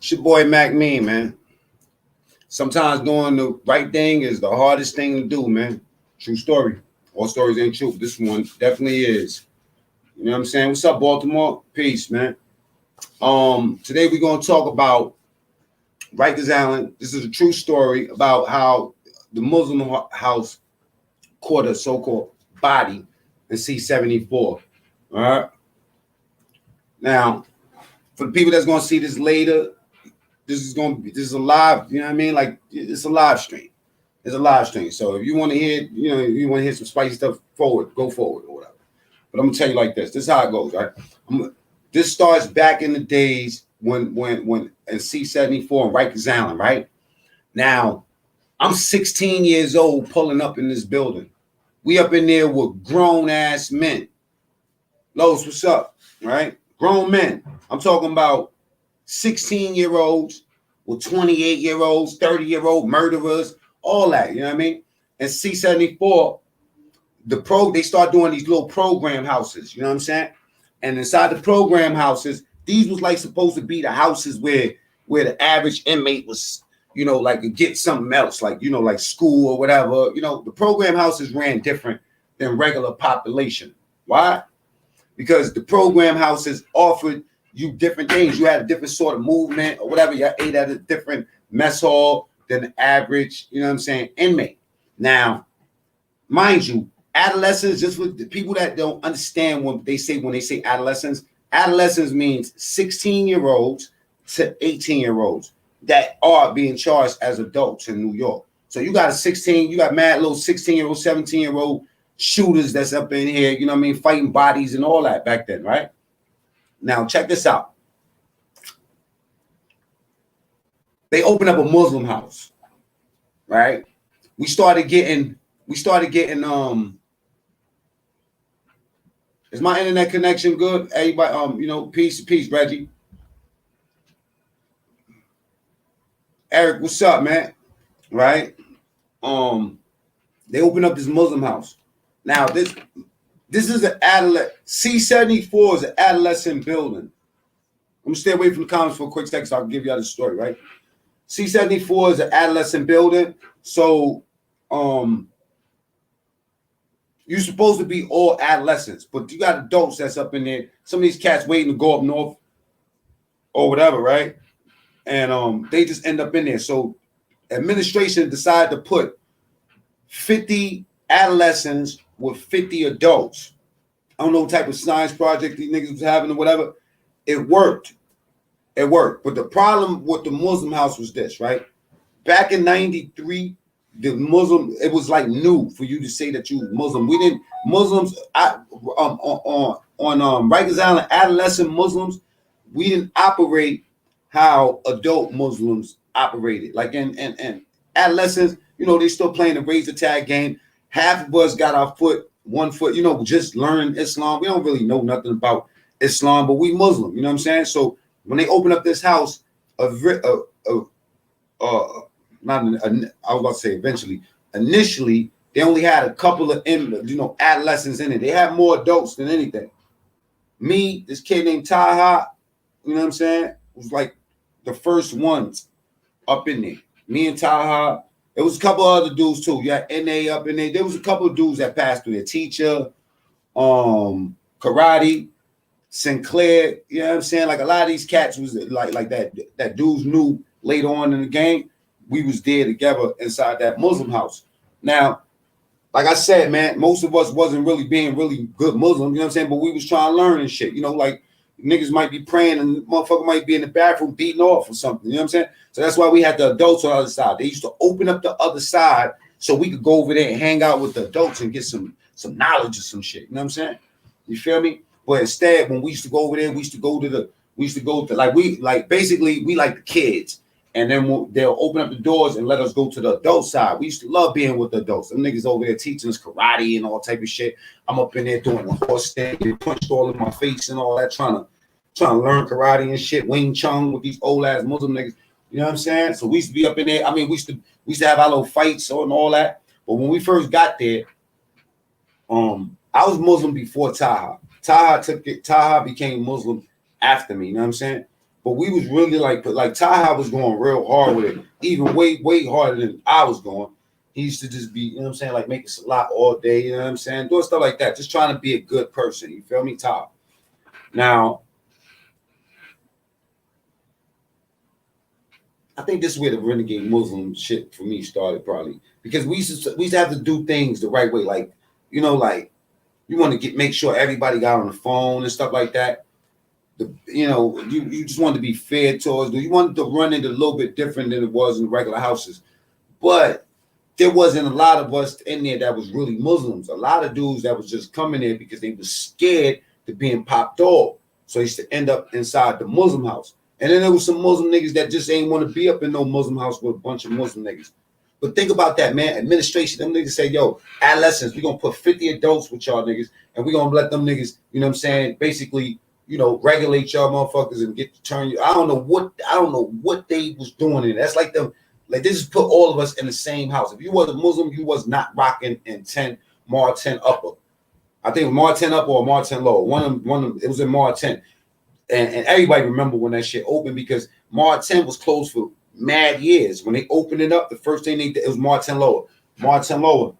It's your boy Mac Mean, man. Sometimes doing the right thing is the hardest thing to do, man. True story. All stories ain't true. This one definitely is. You know what I'm saying? What's up, Baltimore? Peace, man. Today we're gonna talk about Rikers Island. This is a true story about how the Muslim house caught a so-called body in C74. All right. Now, for the people that's gonna see this later, this is a live, you know what I mean? Like it's a live stream. It's a live stream. So if you want to hear, if you want to hear some spicy stuff, go forward or whatever. But I'm gonna tell you like this. This is how it goes, right? This starts back in the days when in C74 and Rikers Island, right? Now, I'm 16 years old pulling up in this building. We up in there with grown ass men. Los, what's up? Right? Grown men. I'm talking about 16-year-olds with 28-year-olds, 30-year-old murderers, all that, you know what I mean? And C74, they start doing these little program houses, you know what I'm saying? And inside the program houses, these was like supposed to be the houses where the average inmate was, like get something else, like school or whatever. The program houses ran different than regular population. Why? Because the program houses offered you different things. You had a different sort of movement or whatever. You ate at a different mess hall than the average, inmate. Now, mind you, adolescents, just for the people that don't understand when they say adolescence means 16-year-olds to 18-year-olds that are being charged as adults in New York. So you got mad little 16-year-old, 17-year-old shooters that's up in here, fighting bodies and all that back then, right? Now, check this out. They opened up a Muslim house, right? We started getting, is my internet connection good? Everybody, peace, Reggie. Eric, what's up, man? Right? They opened up this Muslim house. Now, this is an adolescent. C74 is an adolescent building. I'm gonna stay away from the comments for a quick second so I can give you the story, right? C74 is an adolescent building. So you're supposed to be all adolescents, but you got adults that's up in there. Some of these cats waiting to go up north or whatever, right? And they just end up in there. So administration decided to put 50 adolescents with 50 adults. I don't know what type of science project these niggas was having or whatever. It worked. But the problem with the Muslim house was this, right? Back in 93, it was like new for you to say that you Muslim. We didn't, Muslims, on Rikers Island, adolescent Muslims, we didn't operate how adult Muslims operated. Like in adolescents, they still playing the razor tag game. Half of us got our one foot, just learn Islam. We don't really know nothing about Islam, but we Muslim, you know what I'm saying? So when they open up this house, initially, they only had a couple of adolescents in it. They had more adults than anything. Me, this kid named Taha, you know what I'm saying, was like the first ones up in there. Me and Taha. There was a couple other dudes too. You had NA up in there. There was a couple of dudes that passed through there. Teacher, Karate, Sinclair. You know what I'm saying? Like a lot of these cats was like that dudes knew later on in the game. We was there together inside that Muslim house. Now, like I said, man, most of us wasn't really being really good Muslim, you know what I'm saying? But we was trying to learn and shit. Like niggas might be praying and motherfucker might be in the bathroom beating off or something. You know what I'm saying? So that's why we had the adults on the other side. They used to open up the other side so we could go over there and hang out with the adults and get some knowledge or some shit. You know what I'm saying? You feel me? But instead, when we used to go over there, we used to go to basically we like the kids. And then they'll open up the doors and let us go to the adult side. We used to love being with the adults. Them niggas over there teaching us karate and all type of shit. I'm up in there doing the horse stand, getting punched all in my face and all that, trying to learn karate and shit, Wing Chun with these old ass Muslim niggas. You know what I'm saying? So we used to be up in there. I mean, we used to have our little fights and all that. But when we first got there, I was Muslim before Taha. Taha became Muslim after me. You know what I'm saying? But we was really like Taha was going real hard with it, even way harder than I was going. He used to just be, you know what I'm saying, like making salat all day, you know what I'm saying, doing stuff like that, just trying to be a good person. You feel me, Taha? Now, I think this is where the renegade Muslim shit for me started, probably because we used to have to do things the right way, like, you know, like you want to make sure everybody got on the phone and stuff like that. You know, you just wanted to be fair towards. You wanted to run it a little bit different than it was in the regular houses, but there wasn't a lot of us in there that was really Muslims. A lot of dudes that was just coming there because they was scared to being popped off, so they used to end up inside the Muslim house. And then there was some Muslim niggas that just ain't want to be up in no Muslim house with a bunch of Muslim niggas. But think about that, man. Administration, them niggas say, yo, adolescents, we're going to put 50 adults with y'all niggas, and we're going to let them niggas, you know what I'm saying, basically, you know, regulate y'all motherfuckers and get to turn you. I don't know what they was doing in. That's like them, like they just put all of us in the same house. If you was a Muslim, you was not rocking in 10, Mar 10 upper. I think it was Mar 10 upper or Mar 10 lower. One of them, it was in Mar 10. And everybody remember when that shit opened because Mar 10 was closed for mad years. When they opened it up, the first thing they did, it was Mar 10 lower. Mar 10 lower,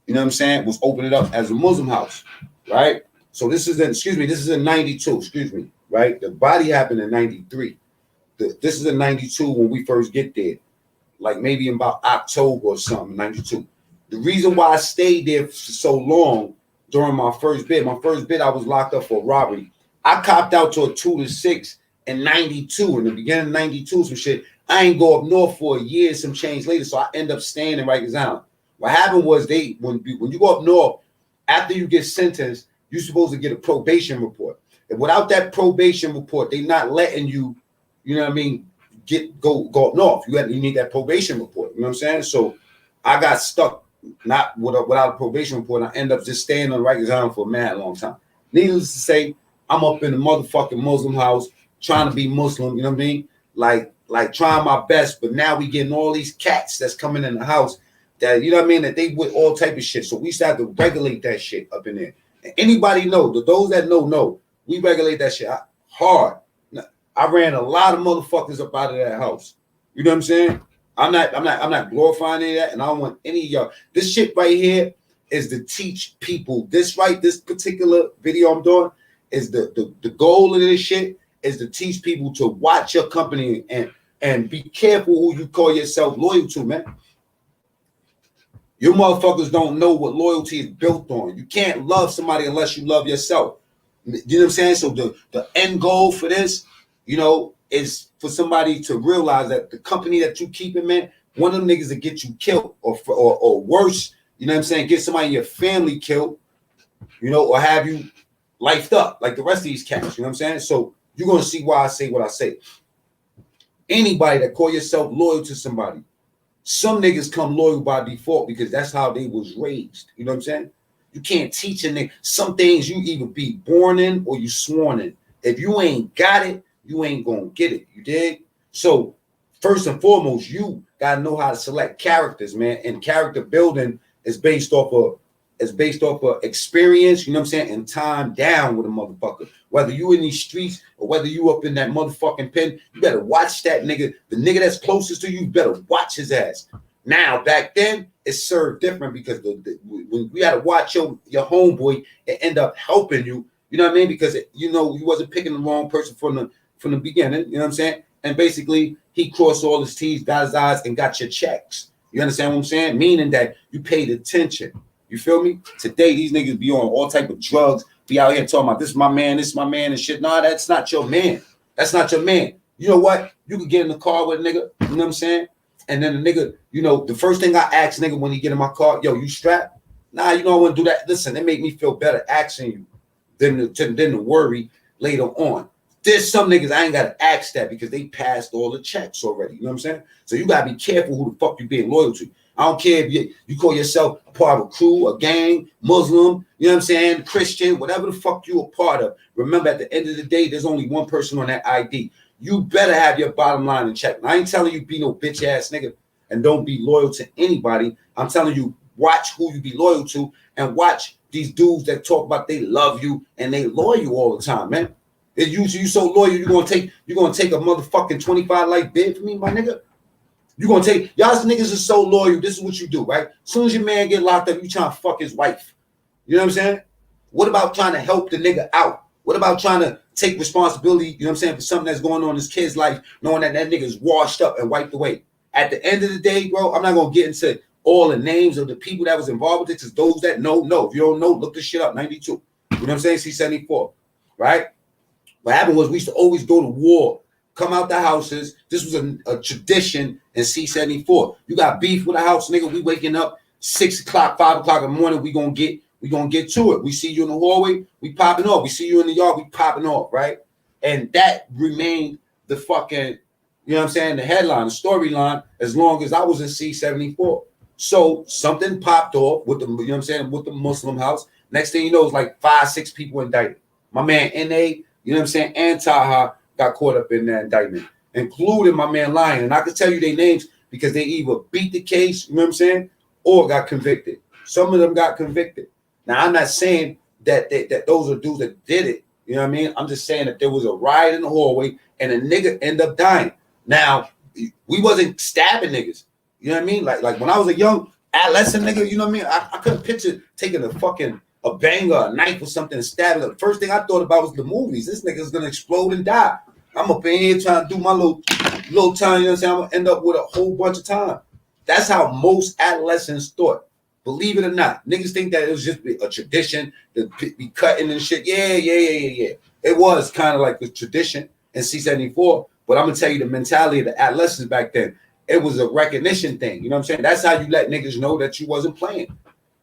you know what I'm saying, was open it up as a Muslim house, right? So this is in 92, right? The body happened in 93. This is in 92 when we first get there, like maybe in about October or something, 92. The reason why I stayed there for so long during my first bid I was locked up for robbery. I copped out to a 2 to 6 in 92. In the beginning of 92, some shit. I ain't go up north for a year, some change later, so I end up staying in Rikers Island. What happened was when you go up north, after you get sentenced, you're supposed to get a probation report. And without that probation report, they're not letting you, you know what I mean, go up north. You need that probation report. You know what I'm saying? So I got stuck not without a probation report. I end up just staying on Rikers Island for a mad long time. Needless to say, I'm up in the motherfucking Muslim house trying to be Muslim, you know what I mean? Like trying my best, but now we getting all these cats that's coming in the house that, you know what I mean, that they with all type of shit. So we used to have to regulate that shit up in there. And anybody know, those that know, we regulate that shit hard. I ran a lot of motherfuckers up out of that house. You know what I'm saying? I'm not glorifying any of that, and I don't want any of y'all. This shit right here is to teach people. This particular video I'm doing is the goal of this shit is to teach people to watch your company and be careful who you call yourself loyal to, man. You motherfuckers don't know what loyalty is built on. You can't love somebody unless you love yourself. You know what I'm saying? So the end goal for this, you know, is for somebody to realize that the company that you keeping, man, one of them niggas to get you killed or worse, you know what I'm saying, get somebody in your family killed, you know, or have you lifed up like the rest of these cats, you know what I'm saying? So you're going to see why I say what I say. Anybody that call yourself loyal to somebody, some niggas come loyal by default because that's how they was raised. You know what I'm saying? You can't teach a nigga. Some things you either be born in or you sworn in. If you ain't got it, you ain't gonna get it. You dig? So first and foremost, you gotta know how to select characters, man. And character building is based off of experience, you know what I'm saying, and time down with a motherfucker. Whether you in these streets or whether you up in that motherfucking pen, you better watch that nigga. The nigga that's closest to you better watch his ass. Now, back then, it served different because when we had to watch your homeboy, it end up helping you. You know what I mean? Because you know you wasn't picking the wrong person from the beginning. You know what I'm saying? And basically, he crossed all his T's, dotted his I's, and got your checks. You understand what I'm saying? Meaning that you paid attention. You feel me? Today, these niggas be on all type of drugs, be out here talking about this is my man, and shit. Nah, that's not your man. That's not your man. You know what? You could get in the car with a nigga, you know what I'm saying? And then the nigga, you know, the first thing I ask nigga when he get in my car, yo, you strapped? Nah, you know I wouldn't do that. Listen, it make me feel better asking you than to worry later on. There's some niggas I ain't got to ask that because they passed all the checks already. You know what I'm saying? So you got to be careful who the fuck you being loyal to. I don't care if you call yourself a part of a crew, a gang, Muslim, you know what I'm saying, Christian, whatever the fuck you a part of. Remember, at the end of the day, there's only one person on that ID. You better have your bottom line in check. I ain't telling you be no bitch ass nigga and don't be loyal to anybody. I'm telling you, watch who you be loyal to and watch these dudes that talk about they love you and they loyal you all the time, man. Is you so loyal, you gonna take a motherfucking 25 life bid for me, my nigga? You gonna take y'all niggas are so loyal. This is what you do, right? As soon as your man get locked up, you trying to fuck his wife. You know what I'm saying? What about trying to help the nigga out? What about trying to take responsibility, you know what I'm saying, for something that's going on in his kid's life, knowing that that nigga's washed up and wiped away? At the end of the day, bro, I'm not gonna get into all the names of the people that was involved with it, because those that know. If you don't know, look this shit up. 92. You know what I'm saying? C74. Right? What happened was we used to always go to war, come out the houses. This was a tradition in C74. You got beef with a house, nigga. We waking up 6 o'clock, 5 o'clock in the morning. We gonna get to it. We see you in the hallway, we popping off. We see you in the yard, we popping off, right? And that remained the fucking, you know what I'm saying, the headline, the storyline, as long as I was in C74. So something popped off with the, you know what I'm saying, with the Muslim house. Next thing you know, it's like 5, 6 people indicted. My man N.A., you know what I'm saying, and Taha got caught up in that indictment, including my man Lion. And I can tell you their names because they either beat the case, you know what I'm saying, or got convicted. Some of them got convicted. Now, I'm not saying that those are dudes that did it. You know what I mean? I'm just saying that there was a riot in the hallway and a nigga ended up dying. Now, we wasn't stabbing niggas. You know what I mean? Like when I was a young adolescent nigga, you know what I mean? I couldn't picture taking a banger, a knife or something and stabbing. The first thing I thought about was the movies. This nigga's going to explode and die. I'm up in here trying to do my little time, you know what I'm saying? I'm going to end up with a whole bunch of time. That's how most adolescents thought. Believe it or not, niggas think that it was just a tradition to be cutting and shit. Yeah. It was kind of like a tradition in C74, but I'm gonna tell you the mentality of the adolescents back then. It was a recognition thing. You know what I'm saying? That's how you let niggas know that you wasn't playing.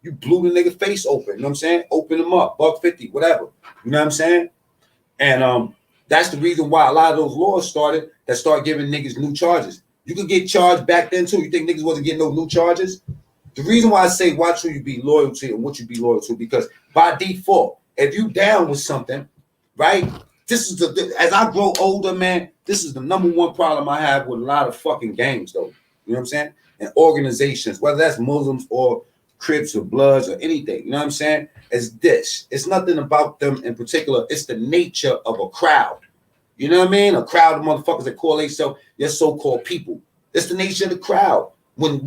You blew the nigga face open. You know what I'm saying? Open them up, $150, whatever. You know what I'm saying? And that's the reason why a lot of those laws started that start giving niggas new charges. You could get charged back then too. You think niggas wasn't getting no new charges? The reason why I say watch who you be loyal to and what you be loyal to, because by default, if you down with something, right? This is as I grow older, man, this is the number one problem I have with a lot of fucking gangs, though. You know what I'm saying? And organizations, whether that's Muslims or Crips or Bloods or anything, you know what I'm saying? It's this. It's nothing about them in particular. It's the nature of a crowd. You know what I mean? A crowd of motherfuckers that call themselves your so-called people. It's the nature of the crowd. When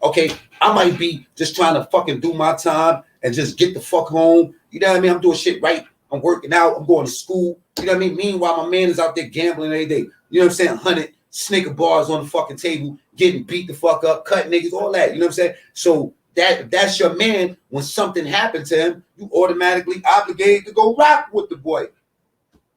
okay, I might be just trying to fucking do my time and just get the fuck home. You know what I mean? I'm doing shit right. I'm working out. I'm going to school. You know what I mean? Meanwhile, my man is out there gambling every day. You know what I'm saying? 100 Snicker bars on the fucking table, getting beat the fuck up, cutting niggas, all that. You know what I'm saying? So that's your man. When something happened to him, you automatically obligated to go rock with the boy.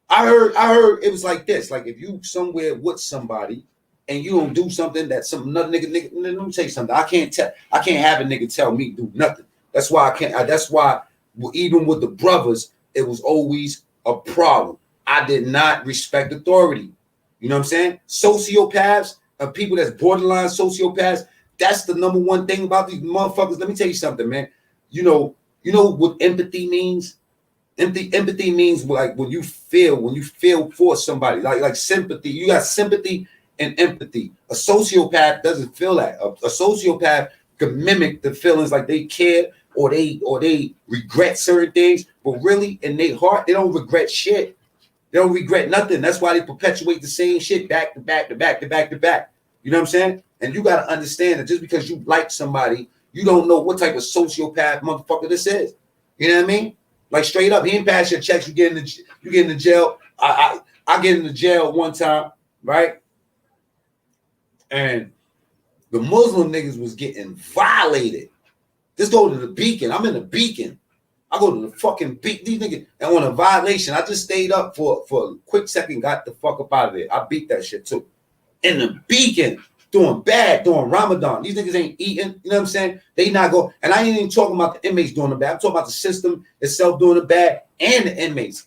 I heard it was like this. Like if you somewhere with somebody and you don't do something that some another nigga, let me tell you something. I can't have a nigga tell me to do nothing. That's why I can't. That's why even with the brothers, it was always a problem. I did not respect authority. You know what I'm saying? Sociopaths, people that's borderline sociopaths. That's the number one thing about these motherfuckers. Let me tell you something, man. You know what empathy means? Empathy means like when you feel for somebody, like sympathy. You got sympathy and empathy. A sociopath doesn't feel that. A sociopath can mimic the feelings like they care or they regret certain things, but really in their heart they don't regret shit. They don't regret nothing. That's why they perpetuate the same shit back to back to back to back to back. You know what I'm saying? And you got to understand that just because you like somebody, you don't know what type of sociopath motherfucker this is. You know what I mean? Like straight up, he ain't pass your checks. You get in the jail. I get in the jail one time, right? And the Muslim niggas was getting violated. Just go to the Beacon. I'm in the Beacon. I go to the fucking Beacon. These niggas, and on a violation, I just stayed up for a quick second, got the fuck up out of there. I beat that shit too. In the Beacon, doing bad, doing Ramadan. These niggas ain't eating. You know what I'm saying? They not go. And I ain't even talking about the inmates doing the bad. I'm talking about the system itself doing the bad and the inmates.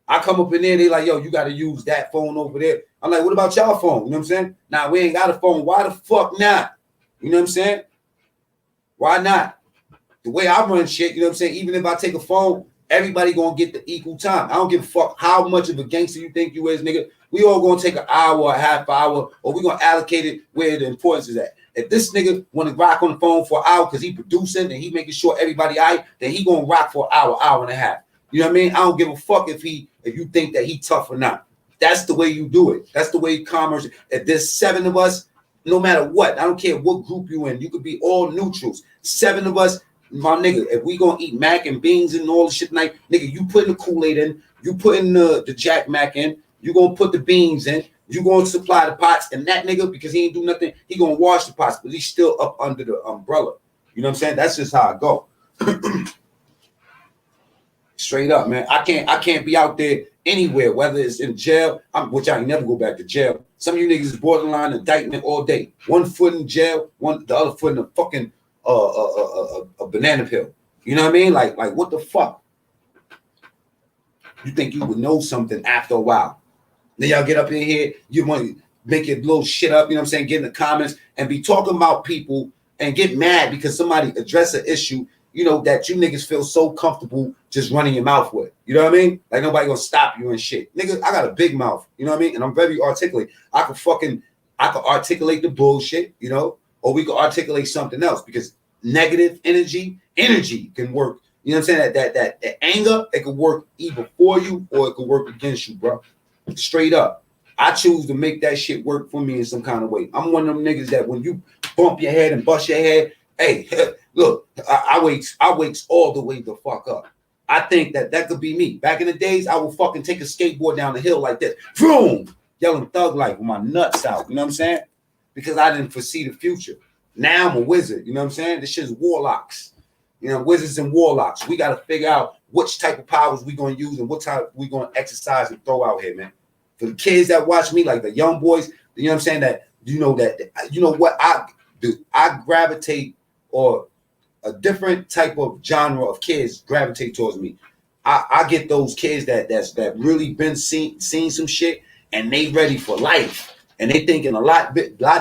I come up in there, they like, yo, you got to use that phone over there. I'm like, what about y'all phone? You know what I'm saying? Nah, we ain't got a phone. Why the fuck not? You know what I'm saying? Why not? The way I run shit, you know what I'm saying? Even if I take a phone, everybody gonna get the equal time. I don't give a fuck how much of a gangster you think you is, nigga. We all gonna take an hour, a half hour, or we gonna allocate it where the importance is at. If this nigga want to rock on the phone for an hour because he producing and he making sure everybody all right, then he gonna rock for an hour, hour and a half. You know what I mean? I don't give a fuck if he if you think that he tough or not. That's the way you do it. That's the way commerce. If there's 7 of us, no matter what, I don't care what group you in, you could be all neutrals. 7 of us, my nigga, if we gonna eat mac and beans and all the shit tonight, nigga, you putting the Kool-Aid in, you putting the Jack Mac in, you gonna put the beans in, you gonna supply the pots, and that nigga, because he ain't do nothing, he gonna wash the pots, but he's still up under the umbrella. You know what I'm saying? That's just how I go. Straight up, man. I can't be out there anywhere, whether it's in jail, which I never go back to jail. Some of you niggas is borderline indictment all day. One foot in jail, the other foot in a fucking a banana peel. You know what I mean? Like what the fuck? You think you would know something after a while? Then y'all get up in here, you want to make your little shit up, you know what I'm saying? Get in the comments and be talking about people and get mad because somebody address an issue, you know, that you niggas feel so comfortable just running your mouth with. You know what I mean? Like nobody gonna stop you and shit. Nigga, I got a big mouth, you know what I mean? And I'm very articulate. I could articulate the bullshit, you know, or we could articulate something else because negative energy can work. You know what I'm saying? That anger, it could work either for you or it could work against you, bro. Straight up. I choose to make that shit work for me in some kind of way. I'm one of them niggas that when you bump your head and bust your head, hey, look, I wakes all the way the fuck up. I think that could be me. Back in the days, I would fucking take a skateboard down the hill like this. Boom! Yelling thug life with my nuts out. You know what I'm saying? Because I didn't foresee the future. Now I'm a wizard. You know what I'm saying? This shit's warlocks. You know, wizards and warlocks. We got to figure out which type of powers we going to use and what type we going to exercise and throw out here, man. For the kids that watch me, like the young boys, you know what I'm saying? That you know what I do. I gravitate, or a different type of genre of kids gravitate towards me. I get those kids that really been seen some shit and they ready for life and they thinking a lot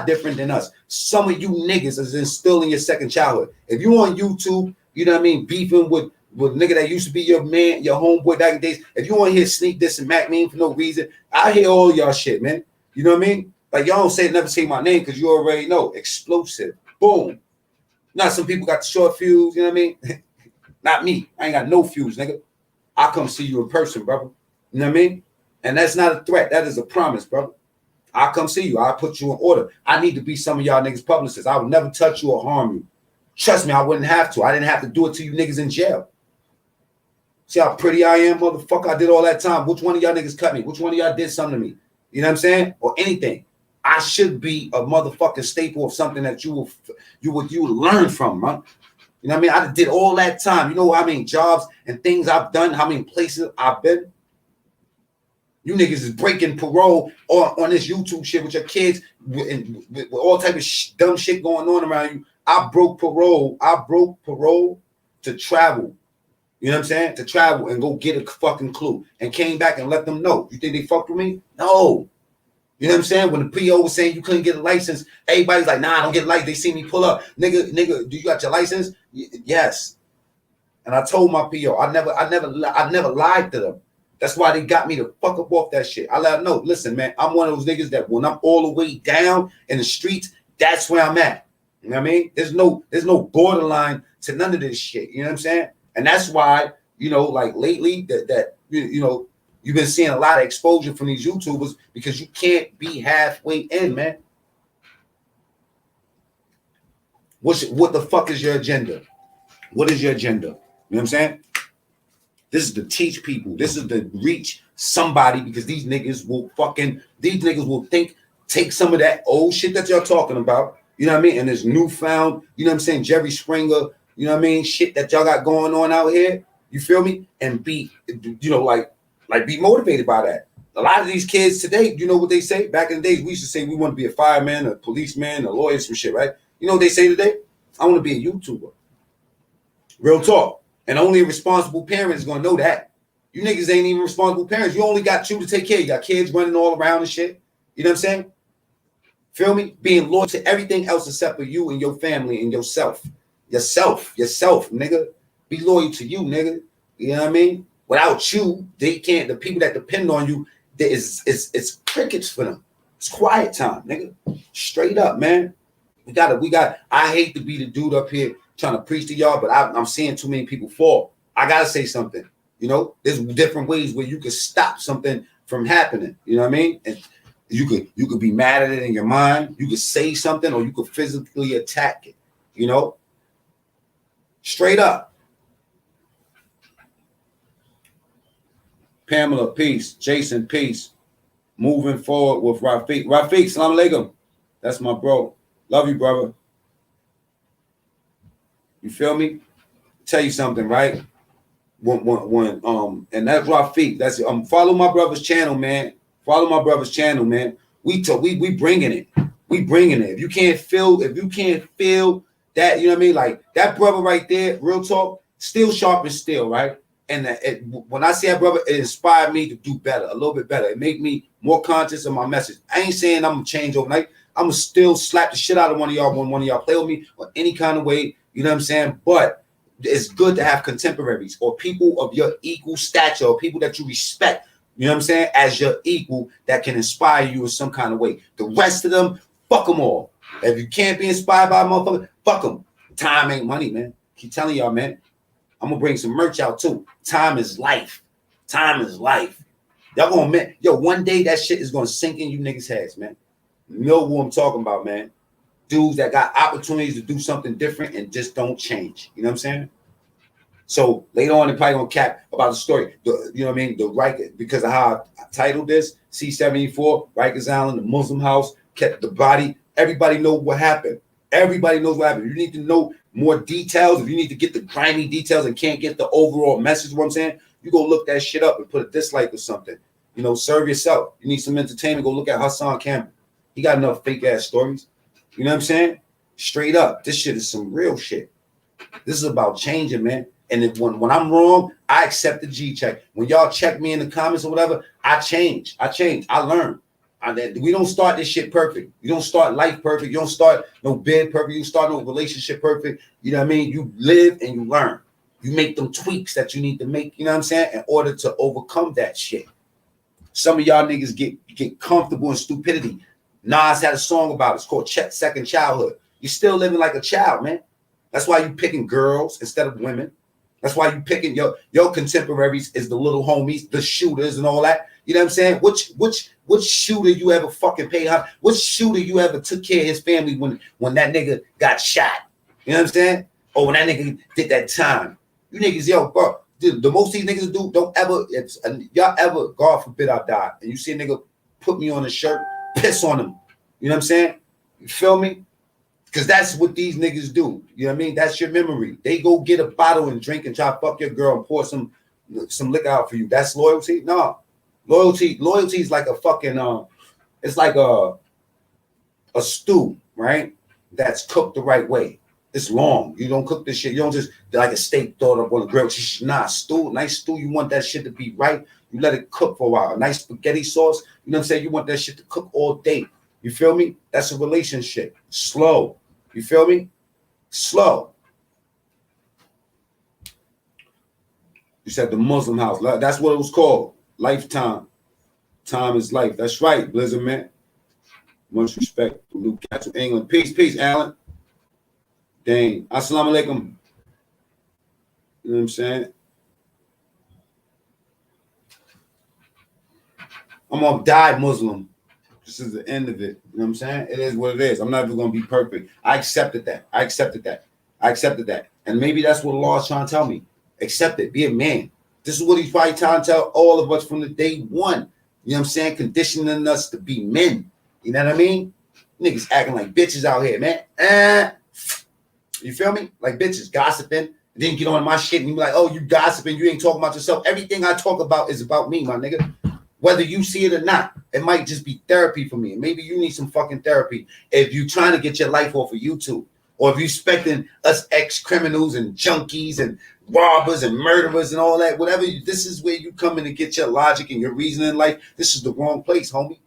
different than us. Some of you niggas is instilling your second childhood. If you on YouTube, you know what I mean, beefing with nigga that used to be your man, your homeboy back in the days. If you want to hear sneak this and Mac mean for no reason, I hear all y'all shit, man. You know what I mean? Like y'all don't never say my name because you already know. Explosive. Boom. Now some people got the short fuse, you know what I mean? Not me. I ain't got no fuse, nigga. I'll come see you in person, brother. You know what I mean? And that's not a threat. That is a promise, brother. I'll come see you. I'll put you in order. I need to be some of y'all niggas publicists. I would never touch you or harm you. Trust me, I wouldn't have to. I didn't have to do it to you niggas in jail. See how pretty I am, motherfucker? I did all that time. Which one of y'all niggas cut me? Which one of y'all did something to me? You know what I'm saying? Or anything. I should be a motherfucking staple of something that you would learn from, man. You know what I mean? I did all that time. You know how many jobs and things I've done, how many places I've been? You niggas is breaking parole on this YouTube shit with your kids with all type of dumb shit going on around you. I broke parole. To travel. You know what I'm saying? To travel and go get a fucking clue. And came back and let them know. You think they fucked with me? No. You know what I'm saying? When the PO was saying you couldn't get a license, everybody's like, nah, I don't get a license. They see me pull up. Nigga, do you got your license? Yes. And I told my PO, I never lied to them. That's why they got me to fuck up off that shit. I let them know, listen, man, I'm one of those niggas that when I'm all the way down in the streets, that's where I'm at. You know what I mean? There's no borderline to none of this shit. You know what I'm saying? And that's why, you know, like lately that you know, you've been seeing a lot of exposure from these YouTubers because you can't be halfway in, man. What the fuck is your agenda? What is your agenda? You know what I'm saying? This is to teach people. This is to reach somebody because these niggas will take some of that old shit that y'all talking about, you know what I mean? And this newfound, you know what I'm saying, Jerry Springer, you know what I mean, shit that y'all got going on out here, you feel me? And be, you know, like be motivated by that. A lot of these kids today, you know what they say? Back in the days, we used to say we want to be a fireman, a policeman, a lawyer, some shit, right? You know what they say today? I want to be a YouTuber. Real talk. And only a responsible parent is going to know that. You niggas ain't even responsible parents. You only got you to take care. You got kids running all around and shit. You know what I'm saying? Feel me? Being loyal to everything else except for you and your family and yourself. Yourself, nigga. Be loyal to you, nigga. You know what I mean? Without you, they can't. The people that depend on you, it's crickets for them. It's quiet time, nigga. Straight up, man. We got. I hate to be the dude up here trying to preach to y'all, but I'm seeing too many people fall. I gotta say something. You You know, there's different ways where you can stop something from happening. You know what I mean? And you could be mad at it in your mind. You could say something, or you could physically attack it. You know, straight up. Pamela, peace. Jason, peace. Moving forward with Rafiq. Rafiq, salam alaikum. That's my bro. Love you, brother. You feel me? Tell you something, right? When and that's Rafiq. That's follow my brother's channel, man. Follow my brother's channel, man. We bringing it. We bringing it. If you can't feel that, you know what I mean? Like that brother right there, real talk, still sharp as steel, right? And when I say that, brother, it inspired me to do better, a little bit better. It made me more conscious of my message. I ain't saying I'm gonna change overnight. I'm gonna still slap the shit out of one of y'all when one of y'all play with me or any kind of way. You know what I'm saying? But it's good to have contemporaries or people of your equal stature or people that you respect. You know what I'm saying? As your equal that can inspire you in some kind of way. The rest of them, fuck them all. If you can't be inspired by a motherfucker, fuck them. Time ain't money, man. Keep telling y'all, man. I'm gonna bring some merch out too. Time is life. Time is life. Y'all gonna, man, yo, one day that shit is gonna sink in you niggas' heads, man. You know who I'm talking about, man. Dudes that got opportunities to do something different and just don't change. You know what I'm saying? So later on, they're probably gonna cap about the story. You know what I mean? The Rikers, because of how I titled this, C74, Rikers Island, the Muslim house, kept the body. Everybody knows what happened. Everybody knows what happened. You need to know more details. If you need to get the grimy details and can't get the overall message, what I'm saying, you go look that shit up and put a dislike or something. You know, serve yourself. You need some entertainment, go look at Hassan Campbell. He got enough fake ass stories. You know what I'm saying? Straight up. This shit is some real shit. This is about changing, man. And if, when I'm wrong, I accept the G check. When y'all check me in the comments or whatever, I change. I learn. We don't start this shit perfect. You don't start life perfect. You don't start no bed perfect. You don't start no relationship perfect. You know what I mean? You live and you learn. You make them tweaks that you need to make, you know what I'm saying, in order to overcome that shit. Some of y'all niggas get comfortable in stupidity. Nas had a song about it. It's called Second Childhood. You're still living like a child, man. That's why you picking girls instead of women. That's why you picking your contemporaries is the little homies, the shooters and all that. You know what I'm saying? Which shooter you ever fucking paid? Which shooter you ever took care of his family when that nigga got shot? You know what I'm saying? Or when that nigga did that time. You niggas, yo, bro, the most these niggas do, don't ever, if y'all ever, God forbid I die, and you see a nigga put me on a shirt, piss on him. You know what I'm saying? You feel me? Because that's what these niggas do. You know what I mean? That's your memory. They go get a bottle and drink and try to fuck your girl and pour some liquor out for you. That's loyalty? No. Loyalty is like a fucking it's like a stew, right? That's cooked the right way. It's long. You don't cook this shit. You don't just like a steak throw it up on the grill. Nah, stew, nice stew. You want that shit to be right. You let it cook for a while. A nice spaghetti sauce. You know what I'm saying? You want that shit to cook all day. You feel me? That's a relationship. Slow. You feel me? Slow. You said the Muslim house. That's what it was called. Lifetime. Time is life. That's right, Blizzard, man. Much respect from Newcastle, England. Peace, Alan. Dang. Assalamu alaikum. You know what I'm saying? I'm gonna die Muslim. This is the end of it. You know what I'm saying? It is what it is. I'm never gonna be perfect. I accepted that. And maybe that's what Allah is trying to tell me. Accept it. Be a man. This is what he's probably trying to tell all of us from the day one. You know what I'm saying? Conditioning us to be men. You know what I mean? Niggas acting like bitches out here, man. You feel me? Like bitches gossiping. And then get on my shit and you be like, oh, you gossiping. You ain't talking about yourself. Everything I talk about is about me, my nigga. Whether you see it or not, it might just be therapy for me. And maybe you need some fucking therapy if you're trying to get your life off of YouTube. Or if you're expecting us ex-criminals and junkies and robbers and murderers and all that, whatever, this is where you come in to get your logic and your reasoning in life. This is the wrong place, homie.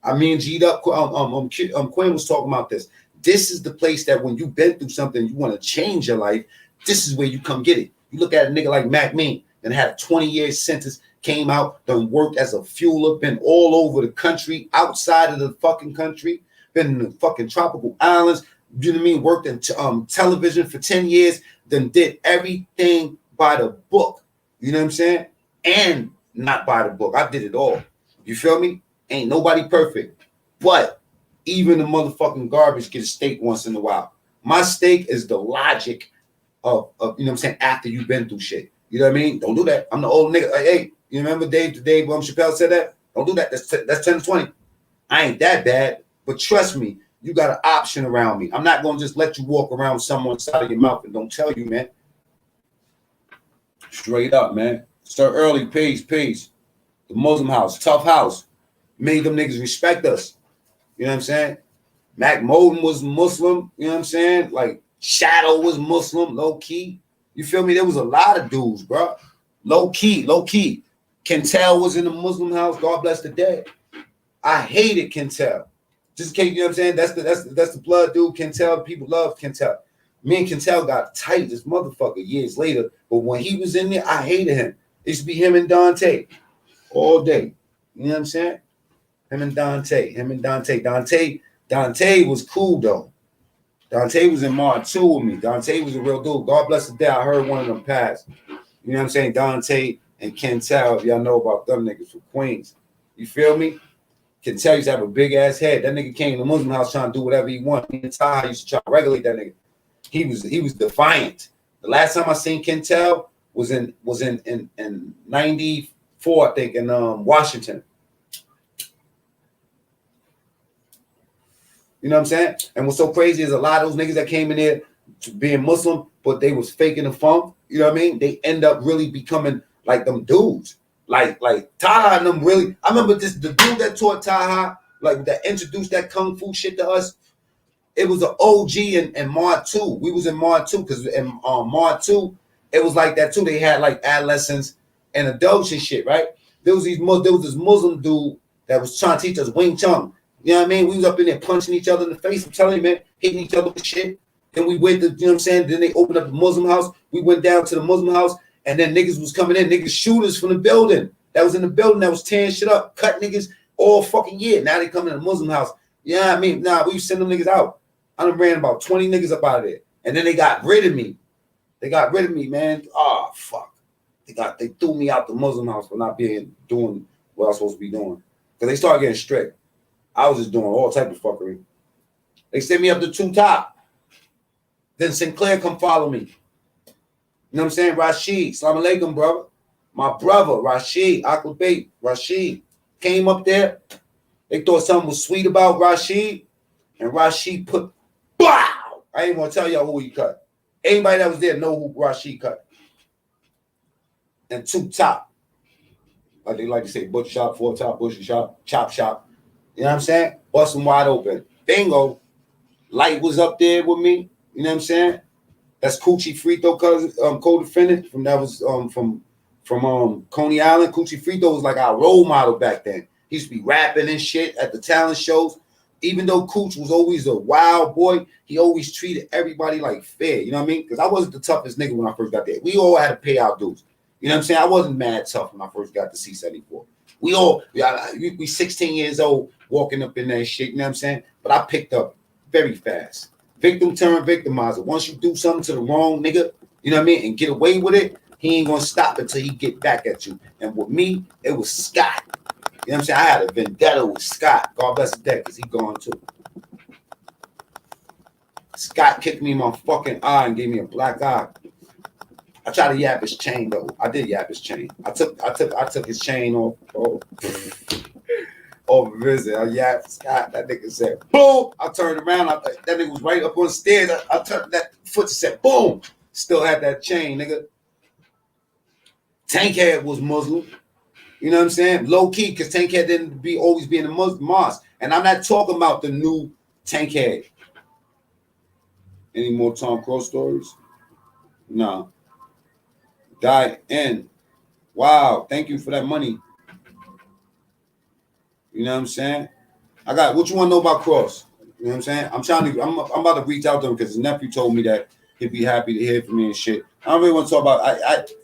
I mean, G'd up, Quinn was talking about this. This is the place that when you've been through something, you want to change your life, this is where you come get it. You look at a nigga like macmean that had a 20-year sentence, came out, done worked as a fueler, been all over the country, outside of the fucking country, been in the fucking tropical islands, you know what I mean, worked in television for 10 years, then did everything by the book. You know what I'm saying? and not by the book. I did it all. You feel me? Ain't nobody perfect. But even the motherfucking garbage get a steak once in a while. My steak is the logic of you know what I'm saying, after you've been through shit. You know what I mean? Don't do that. I'm the old nigga. Like, hey, you remember Dave Chappelle said that? Don't do that. That's 10 to 20. I ain't that bad, but trust me, you got an option around me. I'm not gonna just let you walk around with someone inside of your mouth and don't tell you, man. Straight up, man. Start early, peace. The Muslim house, tough house. Made them niggas respect us. You know what I'm saying? Mac Moden was Muslim, you know what I'm saying? Like Shadow was Muslim, low key. You feel me? There was a lot of dudes, bro. Low key. Kentel was in the Muslim house. God bless the dead. I hated Kentel. Just in case, you know what I'm saying? That's the blood dude. Kentel, people love Kentel. Me and Kentel got tight, this motherfucker, years later. But when he was in there, I hated him. It used to be him and Dante all day. You know what I'm saying? Him and Dante. Dante was cool though. Dante was in Mod 2 with me. Dante was a real dude. God bless the day. I heard one of them pass. You know what I'm saying? Dante and Kentel, if y'all know about them niggas from Queens. You feel me? Kentel used to have a big ass head. That nigga came to the Muslim house trying to do whatever he wanted. Me and Ty used to try to regulate that nigga. He was defiant. The last time I seen Kentel was in 94, I think, in Washington. You know what I'm saying? And what's so crazy is a lot of those niggas that came in there being Muslim, but they was faking the funk. You know what I mean? They end up really becoming like them dudes. Like Taha and them really. I remember the dude that taught Taha, like that introduced that kung fu shit to us. It was an OG in Mod 2. We was in Mod 2 because in Mod 2, it was like that too. They had like adolescents and adults and shit, right? There was this Muslim dude that was trying to teach us Wing Chun. You know what I mean? We was up in there punching each other in the face. I'm telling you, man, hitting each other with shit. Then we went to, you know what I'm saying? Then they opened up the Muslim house. We went down to the Muslim house, and then niggas was coming in. Niggas shooters from the building. That was in the building that was tearing shit up, cut niggas all fucking year. Now they coming in the Muslim house. You know what I mean? Nah, we send them niggas out. I done ran about 20 niggas up out of there. And then they got rid of me. They got rid of me, man. Oh, fuck. They threw me out the Muslim house for not doing what I was supposed to be doing. Because they started getting strict. I was just doing all type of fuckery. They sent me up to 2 Top. Then Sinclair come follow me. You know what I'm saying? Rashid, salam alaikum, brother. My brother, Rashid, Aklabate, Rashid, came up there. They thought something was sweet about Rashid. And Rashid put, wow! I ain't gonna tell y'all who he cut. Anybody that was there know who Rashid cut. And 2 Top. Like they like to say, butcher shop, 4 Top, butcher shop, chop shop. You know what I'm saying? Bust them wide open. Bingo. Light was up there with me. You know what I'm saying? That's Coochie Frito cousin, co-defendant from Coney Island. Coochie Frito was like our role model back then. He used to be rapping and shit at the talent shows. Even though Cooch was always a wild boy, he always treated everybody like fair. You know what I mean? Because I wasn't the toughest nigga when I first got there. We all had to pay our dues. You know what I'm saying? I wasn't mad tough when I first got to C74. We 16 years old walking up in that shit, you know what I'm saying? But I picked up very fast. Victim turn victimizer. Once you do something to the wrong nigga, you know what I mean, and get away with it, he ain't gonna stop until he get back at you. And with me, it was Scott. You know what I'm saying? I had a vendetta with Scott. God bless his dead, because he gone too. Scott kicked me in my fucking eye and gave me a black eye. I tried to yap his chain though. I did yap his chain. I took his chain off. Over visit. I yapped Scott. That nigga said, boom. I turned around. That nigga was right up on the stairs. I turned that foot, said, boom. Still had that chain, nigga. Tankhead was Muslim. You know what I'm saying? Low key, because Tankhead didn't always be in the Muslim mosque. And I'm not talking about the new Tankhead. Any more Tom Cross stories? No. Die in. Wow. Thank you for that money. You know what I'm saying? What you want to know about Cross? You know what I'm saying? I'm about to reach out to him because his nephew told me that he'd be happy to hear from me and shit. I don't really want to talk about,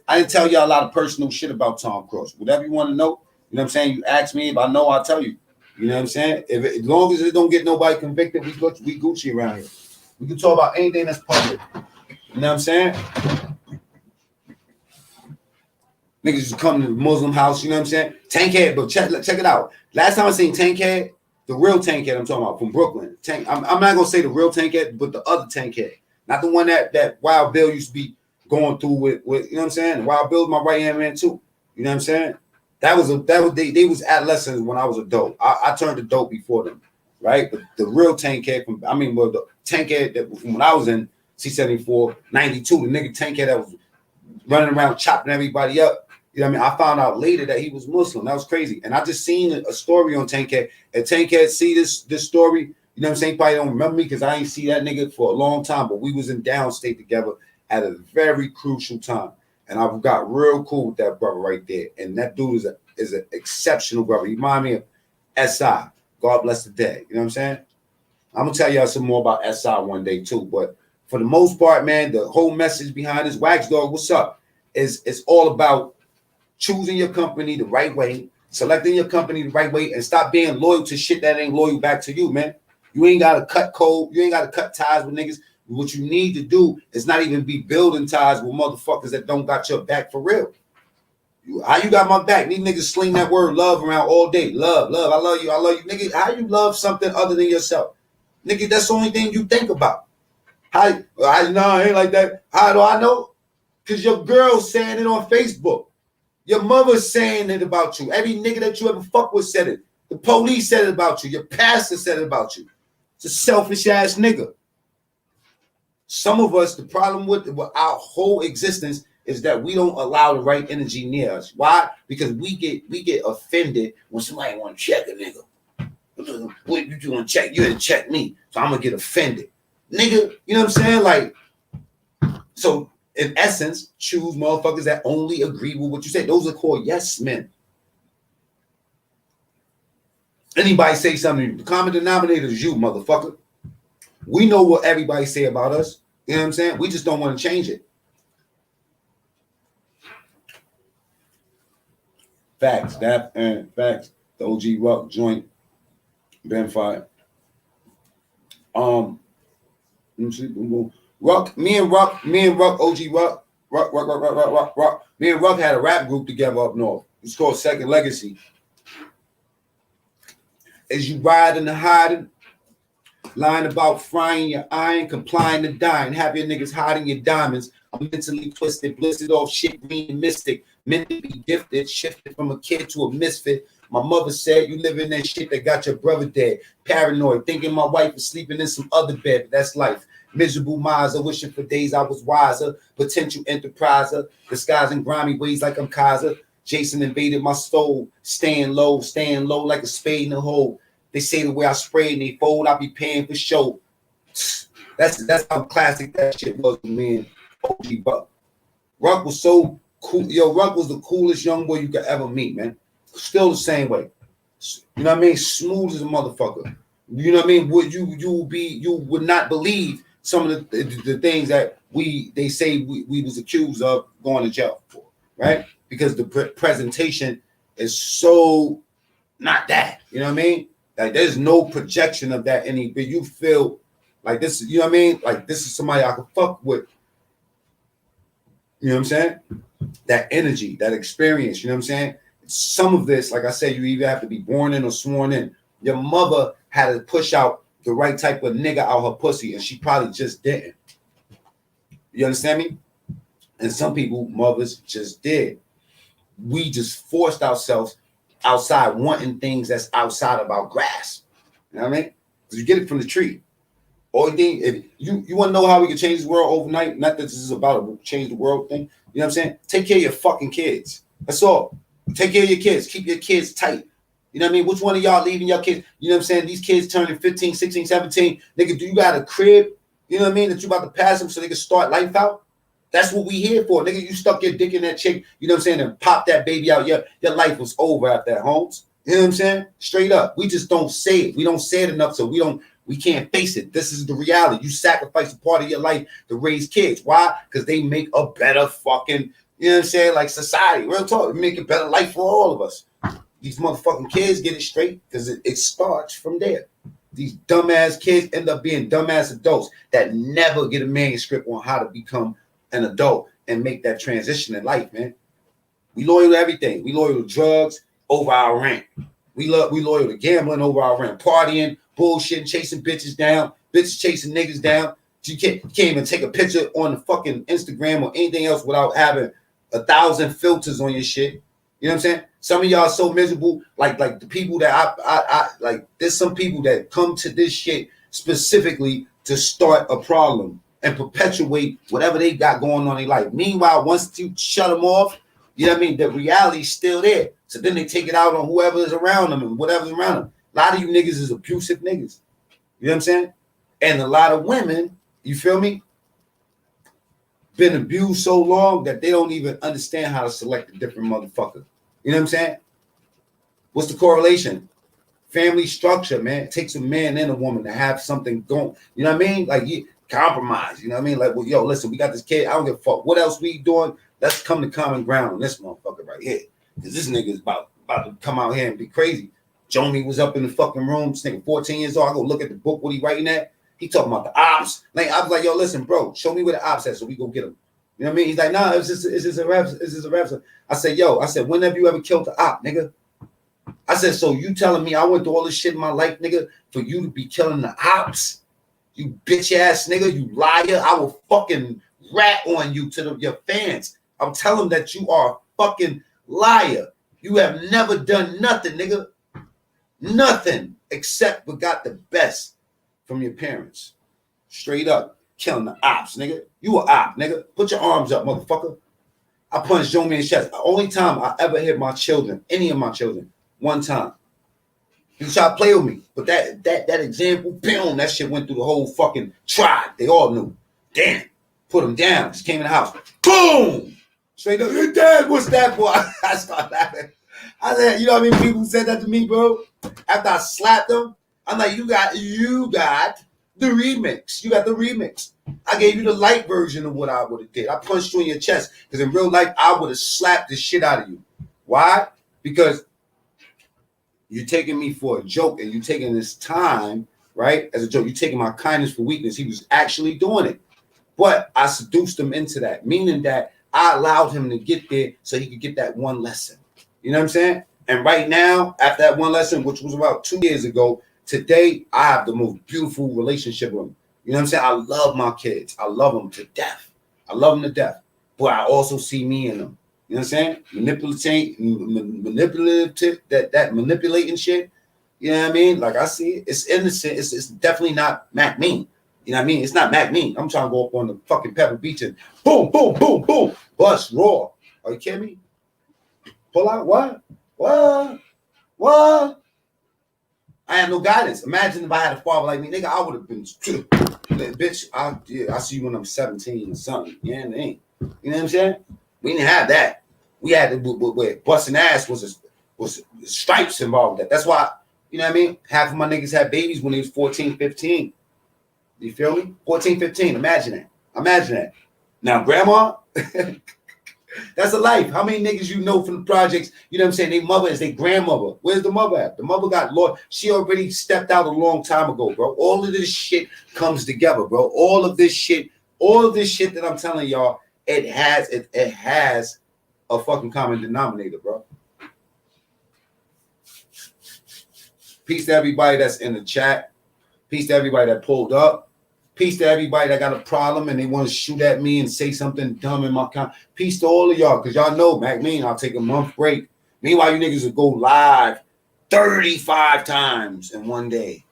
I didn't tell y'all a lot of personal shit about Tom Cross. Whatever you want to know, you know what I'm saying? You ask me, if I know, I'll tell you. You know what I'm saying? As long as it don't get nobody convicted, we Gucci around here. We can talk about anything that's public. You know what I'm saying? Niggas used to come to the Muslim house, you know what I'm saying? Tankhead, but check it out. Last time I seen Tankhead, the real Tankhead I'm talking about from Brooklyn. I'm not gonna say the real Tankhead, but the other Tankhead. Not the one that Wild Bill used to be going through with you know what I'm saying? Wild Bill's my right hand man too. You know what I'm saying? They was adolescents when I was a dope. I turned to dope before them, right? But the real Tankhead the Tankhead that from when I was in C74, 92, the nigga Tankhead that was running around chopping everybody up. You know what I mean? I found out later that he was Muslim. That was crazy. And I just seen a story on Tankhead. And Tankhead see this story, you know what I'm saying? Probably don't remember me because I ain't see that nigga for a long time. But we was in downstate together at a very crucial time. And I got real cool with that brother right there. And that dude is an exceptional brother. He remind me of SI. God bless the dead. You know what I'm saying? I'm going to tell y'all some more about SI one day too. But for the most part, man, the whole message behind this Wax Dog, what's up? It's all about choosing your company the right way, selecting your company the right way, and stop being loyal to shit that ain't loyal back to you, man. You ain't got to cut code. You ain't got to cut ties with niggas. What you need to do is not even be building ties with motherfuckers that don't got your back for real. How you got my back? These niggas sling that word love around all day. Love, I love you, nigga. How you love something other than yourself? Nigga, that's the only thing you think about. I ain't like that. How do I know? Because your girl's saying it on Facebook. Your mother's saying it about you. Every nigga that you ever fuck with said it. The police said it about you. Your pastor said it about you. It's a selfish ass nigga. Some of us, the problem with our whole existence is that we don't allow the right energy near us. Why? Because we get offended when somebody want to check a nigga. What you want to check? You didn't check me, so I'm gonna get offended, nigga. You know what I'm saying? Like, so in essence, choose motherfuckers that only agree with what you say. Those are called yes men. Anybody say something, the common denominator is you, motherfucker. We know what everybody say about us. You know what I'm saying? We just don't want to change it. Facts. That and facts. The OG Ruck joint been fired. Let me see. Ruck, me and Ruck, OG Ruck. Me and Ruck had a rap group together up north. It's called Second Legacy. As you riding and hiding, lying about frying your iron, complying to dying, have your niggas hiding your diamonds. I'm mentally twisted, blistered off shit, green and mystic, meant to be gifted, shifted from a kid to a misfit. My mother said you live in that shit that got your brother dead. Paranoid, thinking my wife is sleeping in some other bed, but that's life. Miserable miser, wishing for days I was wiser. Potential enterpriser, disguising grimy ways like I'm Kaiser. Jason invaded my soul, staying low like a spade in a hole. They say the way I spray and they fold, I be paying for show. That's how classic that shit was for me and OG Buck. Ruck was so cool. Yo, Ruck was the coolest young boy you could ever meet, man. Still the same way. You know what I mean? Smooth as a motherfucker. You know what I mean? You would not believe some of the things that they say we was accused of going to jail for, right? Because the presentation is so not that. You know what I mean? Like there's no projection of that but you feel like this, you know what I mean? Like this is somebody I could fuck with. You know what I'm saying? That energy, that experience, you know what I'm saying? Some of this, like I said, you either have to be born in or sworn in. Your mother had to push out the right type of nigga out her pussy, and she probably just didn't. You understand me? And some people, mothers just did. We just forced ourselves outside wanting things that's outside of our grasp. You know what I mean? Because you get it from the tree. Only thing, if you want to know how we can change the world overnight, not that this is about a change the world thing. You know what I'm saying? Take care of your fucking kids. That's all. Take care of your kids. Keep your kids tight. You know what I mean? Which one of y'all leaving your kids? You know what I'm saying? These kids turning 15, 16, 17. Nigga, do you got a crib? You know what I mean? That you about to pass them so they can start life out? That's what we here for. Nigga, you stuck your dick in that chick, you know what I'm saying, and pop that baby out. Your life was over after that, Holmes. You know what I'm saying? Straight up. We just don't say it. We don't say it enough, so we can't face it. This is the reality. You sacrifice a part of your life to raise kids. Why? Because they make a better fucking, you know what I'm saying, like society. Real talk. They make a better life for all of us. These motherfucking kids get it straight because it starts from there. These dumbass kids end up being dumbass adults that never get a manuscript on how to become an adult and make that transition in life, man. We loyal to everything. We loyal to drugs over our rent. We loyal to gambling over our rent. Partying, bullshit, chasing bitches down. Bitches chasing niggas down. You can't even take a picture on the fucking Instagram or anything else without having 1,000 filters on your shit. You know what I'm saying? Some of y'all are so miserable. Like the people that I like, there's some people that come to this shit specifically to start a problem and perpetuate whatever they got going on in their life. Meanwhile, once you shut them off, you know what I mean? The reality's still there. So then they take it out on whoever is around them and whatever's around them. A lot of you niggas is abusive niggas. You know what I'm saying? And a lot of women, you feel me, been abused so long that they don't even understand how to select a different motherfucker. You know what I'm saying? What's the correlation? Family structure, man. It takes a man and a woman to have something going. You know what I mean? Like, you compromise. You know what I mean? Like, well, yo, listen, we got this kid. I don't give a fuck. What else we doing? Let's come to common ground on this motherfucker right here. Because this nigga is about to come out here and be crazy. Joni was up in the fucking room. This nigga 14 years old. I go look at the book. What he writing at? He talking about the ops. Like, I was like, yo, listen, bro, show me where the ops at so we go get him. You know what I mean? He's like, nah, it's just a rap. It's just a rap. I said, yo, when have you ever killed the op, nigga? I said, so you telling me I went through all this shit in my life, nigga, for you to be killing the ops? You bitch ass nigga, you liar. I will fucking rat on you to your fans. I'm telling them that you are a fucking liar. You have never done nothing, nigga. Nothing except but got the best from your parents. Straight up. Killing the ops, nigga. You a op, nigga. Put your arms up, motherfucker. I punched Joe in the chest. The only time I ever hit my children, any of my children, one time. He tried to play with me. But that example, boom, that shit went through the whole fucking tribe. They all knew. Damn. Put him down. Just came in the house. Boom. Straight up. Your dad, what's that, boy? I started laughing. I said, you know what I mean? People said that to me, bro. After I slapped them, I'm like, you got the remix. You got the remix. I gave you the light version of what I would have did. I punched you in your chest because in real life, I would have slapped the shit out of you. Why? Because you're taking me for a joke and you're taking this time, right, as a joke. You're taking my kindness for weakness. He was actually doing it. But I seduced him into that, meaning that I allowed him to get there so he could get that one lesson. You know what I'm saying? And right now, after that one lesson, which was about 2 years ago, today, I have the most beautiful relationship with them. You know what I'm saying? I love my kids. I love them to death. I love them to death. But I also see me in them. You know what I'm saying? Manipulative, that manipulating shit. You know what I mean? Like, I see it. It's innocent. It's definitely not Mac mean. You know what I mean? It's not Mac mean. I'm trying to go up on the fucking Pepper Beach and boom, boom, boom, boom. Bust, raw. Are you kidding me? Pull out what? What? I had no guidance. Imagine if I had a father like me, nigga, I would have been, bitch, I see you when I'm 17 or something. Yeah, it ain't. You know what I'm saying? We didn't have that. We had to, busting ass was stripes involved with that. That's why, you know what I mean? Half of my niggas had babies when they was 14, 15. You feel me? 14, 15. Imagine that. Now, grandma, that's a life. How many niggas you know from the projects, you know what I'm saying, their mother is their grandmother. Where's the mother at? The mother got lost. She already stepped out a long time ago, bro. All of this shit comes together, bro. All of this shit that I'm telling y'all, it has a fucking common denominator, bro. Peace to everybody that's in the chat. Peace to everybody that pulled up. Peace to everybody that got a problem and they want to shoot at me and say something dumb in my comment. Peace to all of y'all, because y'all know, Mac Mean, I'll take a month break. Meanwhile, you niggas will go live 35 times in one day.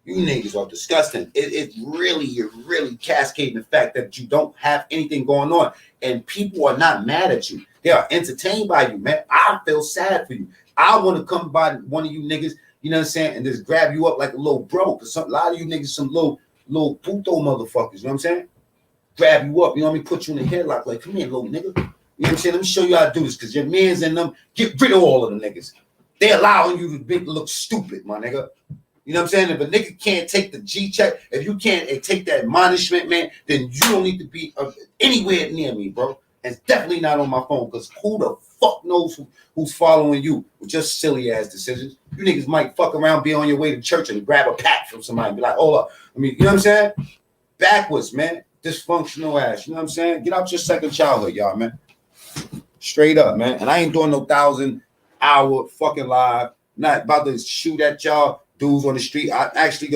You niggas are disgusting. You're really cascading the fact that you don't have anything going on. And people are not mad at you. They are entertained by you, man. I feel sad for you. I want to come by one of you niggas, you know what I'm saying, and just grab you up like a little bro. Because a lot of you niggas, some little puto motherfuckers, you know what I'm saying? Grab you up, you know what I mean? Put you in the headlock, like, come here, little nigga. You know what I'm saying? Let me show you how to do this, because your mans and them, get rid of all of the niggas. They allowing you to look stupid, my nigga. You know what I'm saying? If a nigga can't take the G check, if you can't take that admonishment, man, then you don't need to be anywhere near me, bro. And it's definitely not on my phone, because who the fuck knows who's following you with just silly ass decisions? You niggas might fuck around, be on your way to church and grab a pack from somebody and be like, hold up. I mean, you know what I'm saying? Backwards, man. Dysfunctional ass. You know what I'm saying? Get out your second childhood, y'all, man. Straight up, man. And I ain't doing no 1,000-hour fucking live. Not about to shoot at y'all dudes on the street. I actually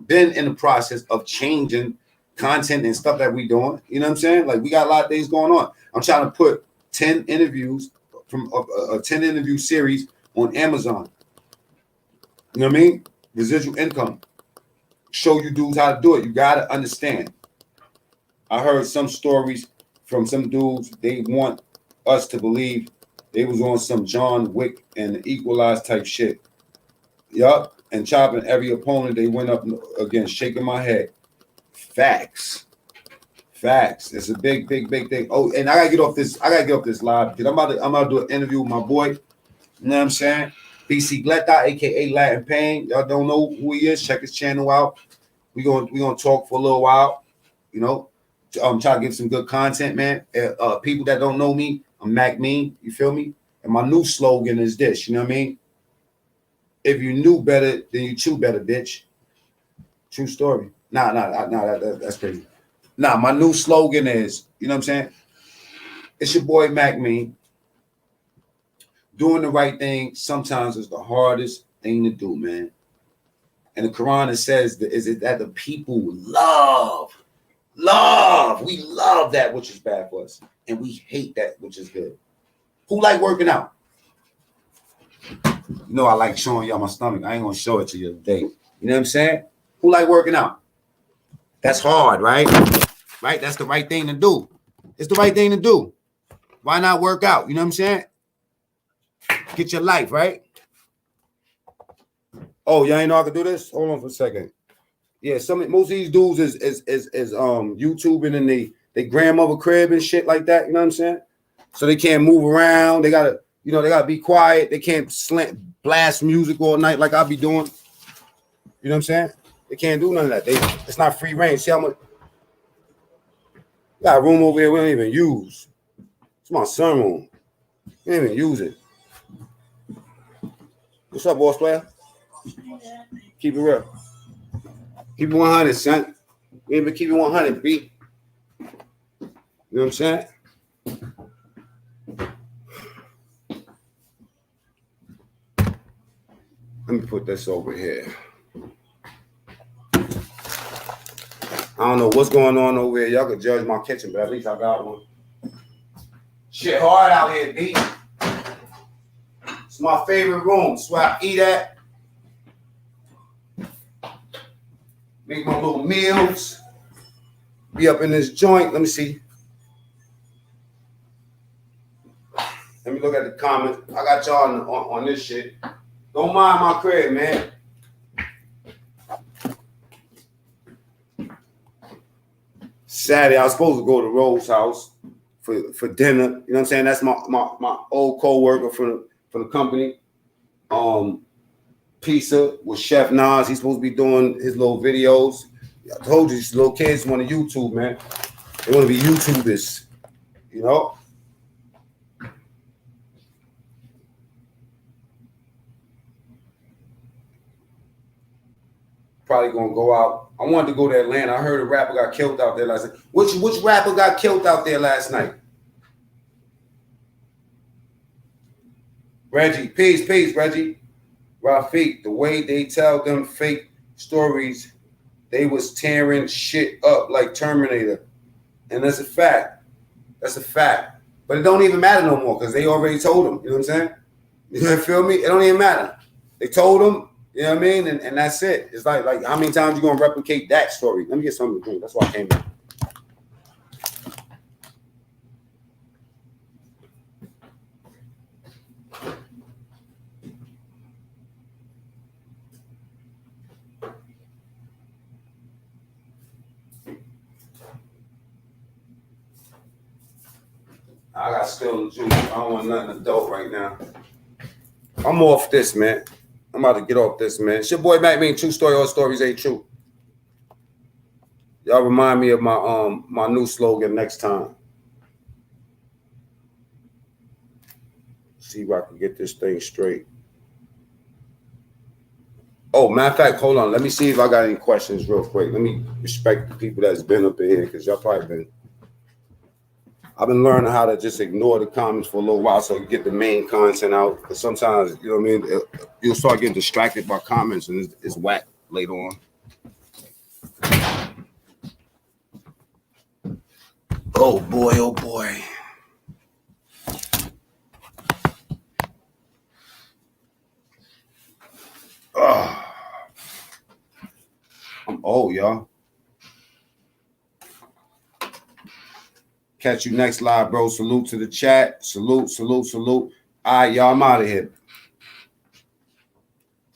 been in the process of changing content and stuff that we doing. You know what I'm saying? Like we got a lot of things going on. I'm trying to put 10 interviews from a 10 interview series on Amazon. You know what I mean? Residual income. Show you dudes how to do it. You gotta understand. I heard some stories from some dudes. They want us to believe they was on some John Wick and Equalize type shit. Yup. And chopping every opponent they went up against, shaking my head. Facts. It's a big thing. Oh, and I gotta get off this live because I'm about to do an interview with my boy. You know what I'm saying? BC Gletta, aka Latin Pain. Y'all don't know who he is. Check his channel out. We gonna talk for a little while. You know, try to give some good content, man. People that don't know me, I'm Mac Mean. You feel me? And my new slogan is this. You know what I mean? If you knew better, then you chew better, bitch. True story. Nah, that's crazy. Nah, my new slogan is, you know what I'm saying? It's your boy Mac Mean. Doing the right thing sometimes is the hardest thing to do, man. And the Quran says that the people love. We love that which is bad for us, and we hate that which is good. Who like working out? You know I like showing y'all my stomach. I ain't gonna show it to you today. You know what I'm saying? Who like working out? That's hard, right? Right? That's the right thing to do. It's the right thing to do. Why not work out? You know what I'm saying? Get your life, right? Oh, y'all ain't know I could do this? Hold on for a second. Yeah, most of these dudes is YouTubing and they grandmother crib and shit like that. You know what I'm saying? So they can't move around. They gotta be quiet. They can't blast music all night like I be doing. You know what I'm saying? They can't do none of that. It's not free reign. See how much got a room over here we don't even use. It's my sunroom. We don't even use it. What's up, boss player? Keep it real. Keep it 100, son. We even keep it 100, B. You know what I'm saying? Let me put this over here. I don't know what's going on over here. Y'all can judge my kitchen, but at least I got one. Shit hard out here, B. It's my favorite room. It's where I eat at. Make my little meals. Be up in this joint. Let me see. Let me look at the comments. I got y'all on this shit. Don't mind my crib, man. Saturday, I was supposed to go to Rose's house for dinner. You know what I'm saying? That's my old co-worker for the company. Pizza with Chef Nas. He's supposed to be doing his little videos. I told you, these little kids want to YouTube, man. They want to be YouTubers, you know? Probably gonna go out. I wanted to go to Atlanta. I heard a rapper got killed out there last night. Which rapper got killed out there last night? Reggie. Peace, Reggie. Rafiq, the way they tell them fake stories, they was tearing shit up like Terminator. And that's a fact. That's a fact. But it don't even matter no more because they already told them. You know what I'm saying? You feel me? It don't even matter. They told them, you know what I mean? And that's it. It's like how many times you going to replicate that story? Let me get something to drink. That's why I came in. I got still juice. I don't want nothing adult right now. I'm off this, man. I'm about to get off this, man. It's your boy Mac Mean, True Story, all stories ain't true. Y'all remind me of my new slogan next time. See if I can get this thing straight. Oh, matter of fact, hold on. Let me see if I got any questions real quick. Let me respect the people that's been up in here because y'all probably been. I've been learning how to just ignore the comments for a little while so you get the main content out. Because sometimes, you know what I mean, you'll start getting distracted by comments and it's whack later on. Oh boy, oh boy. I'm old, y'all. Catch you next live, bro. Salute to the chat. Salute, salute, salute. All right, y'all, I'm out of here.